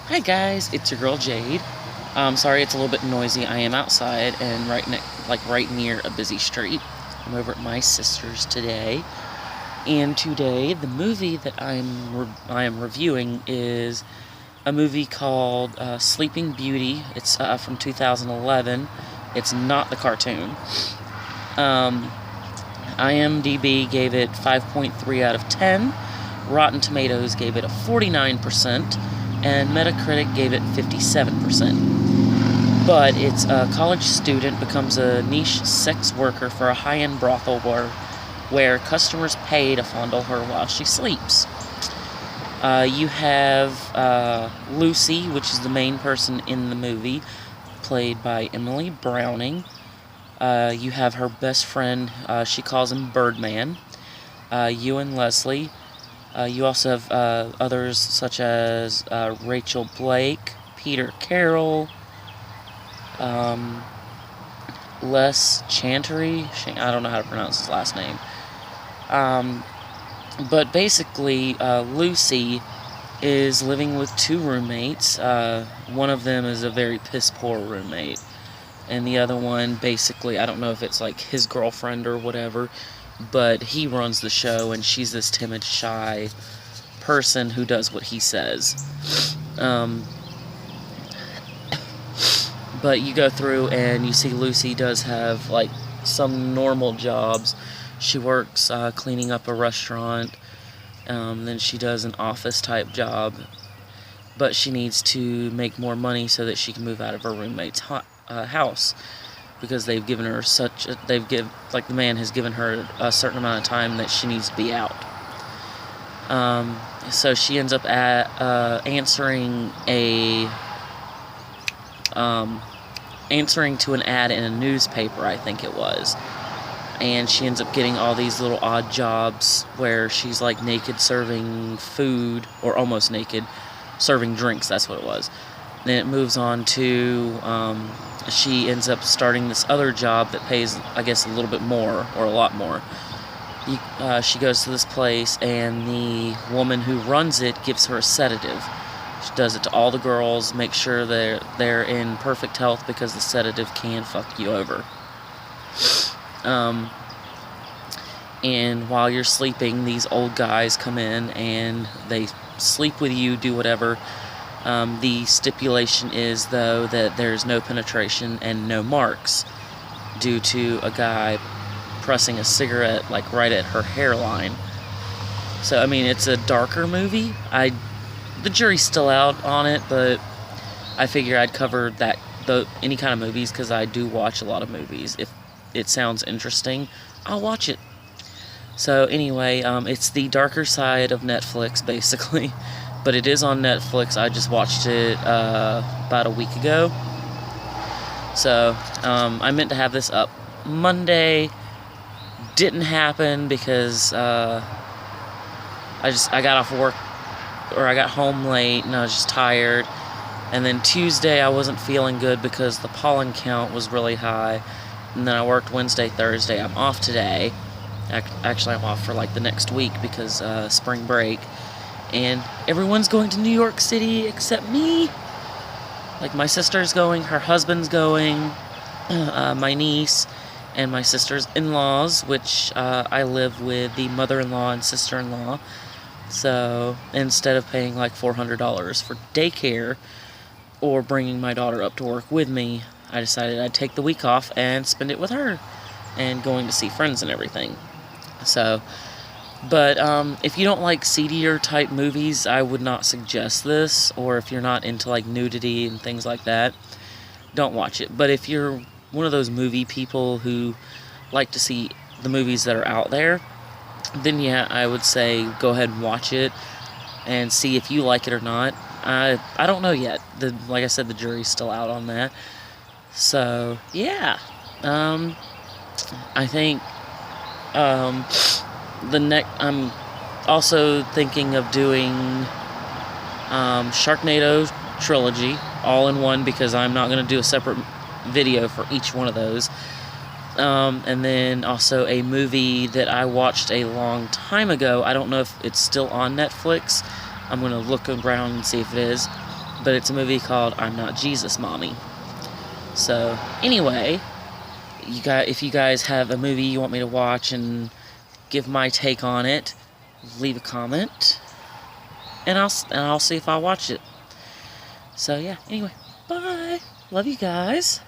Hi guys, it's your girl Jade. Sorry it's a little bit noisy. I am outside and right near a busy street. I'm over at my sister's today, and today the movie that I am reviewing is a movie called Sleeping Beauty. It's from 2011. It's not the cartoon. Um, IMDb gave it 5.3 out of 10. Rotten Tomatoes gave it a 49%, and Metacritic gave it 57%. But it's a college student becomes a niche sex worker for a high-end brothel where customers pay to fondle her while she sleeps. You have Lucy, which is the main person in the movie, played by Emily Browning. You have her best friend, she calls him Birdman, Ewan Leslie. You also have others such as Rachel Blake, Peter Carroll, Les Chantry. I don't know how to pronounce his last name. But basically, Lucy is living with two roommates. One of them is a very piss-poor roommate. And the other one, basically, I don't know if it's like his girlfriend or whatever, but he runs the show, and she's this timid, shy person who does what he says. But you go through and you see Lucy does have like some normal jobs. She works cleaning up a restaurant. Then she does an office type job, but she needs to make more money so that she can move out of her roommate's house, because they've given her the man has given her a certain amount of time that she needs to be out. So she ends up answering to an ad in a newspaper, I think it was. And she ends up getting all these little odd jobs where she's like naked serving food, or almost naked, serving drinks, that's what it was. Then it moves on to, she ends up starting this other job that pays, I guess, a little bit more, or a lot more. She goes to this place, and the woman who runs it gives her a sedative. She does it to all the girls, make sure they're in perfect health, because the sedative can fuck you over. And while you're sleeping, these old guys come in and they sleep with you, do whatever. The stipulation is, though, that there's no penetration and no marks, due to a guy pressing a cigarette like right at her hairline. So I mean, it's a darker movie. The jury's still out on it, but I figure I'd cover any kind of movies, because I do watch a lot of movies. If it sounds interesting, I'll watch it. So anyway, it's the darker side of Netflix, basically. But it is on Netflix. I just watched it about a week ago. So I meant to have this up Monday. Didn't happen because I got off work, or I got home late, and I was just tired. And then Tuesday I wasn't feeling good because the pollen count was really high. And then I worked Wednesday, Thursday. I'm off today. Actually, I'm off for like the next week because spring break. And everyone's going to New York City except me. Like, my sister's going, her husband's going, my niece, and my sister's in-laws, which I live with the mother-in-law and sister-in-law. So instead of paying like $400 for daycare or bringing my daughter up to work with me, I decided I'd take the week off and spend it with her and going to see friends and everything. So, but if you don't like seedier type movies, I would not suggest this. Or if you're not into like nudity and things like that, don't watch it. But if you're one of those movie people who like to see the movies that are out there, then yeah, I would say go ahead and watch it and see if you like it or not. I don't know yet. Like I said, the jury's still out on that. So yeah, I think I'm also thinking of doing Sharknado trilogy all in one, because I'm not going to do a separate video for each one of those. And then also a movie that I watched a long time ago. I don't know if it's still on Netflix. I'm going to look around and see if it is. but it's a movie called I'm Not Jesus, Mommy. So, anyway, if you guys have a movie you want me to watch and give my take on it, leave a comment, and I'll see if I'll watch it. So, yeah, anyway, bye. Love you guys.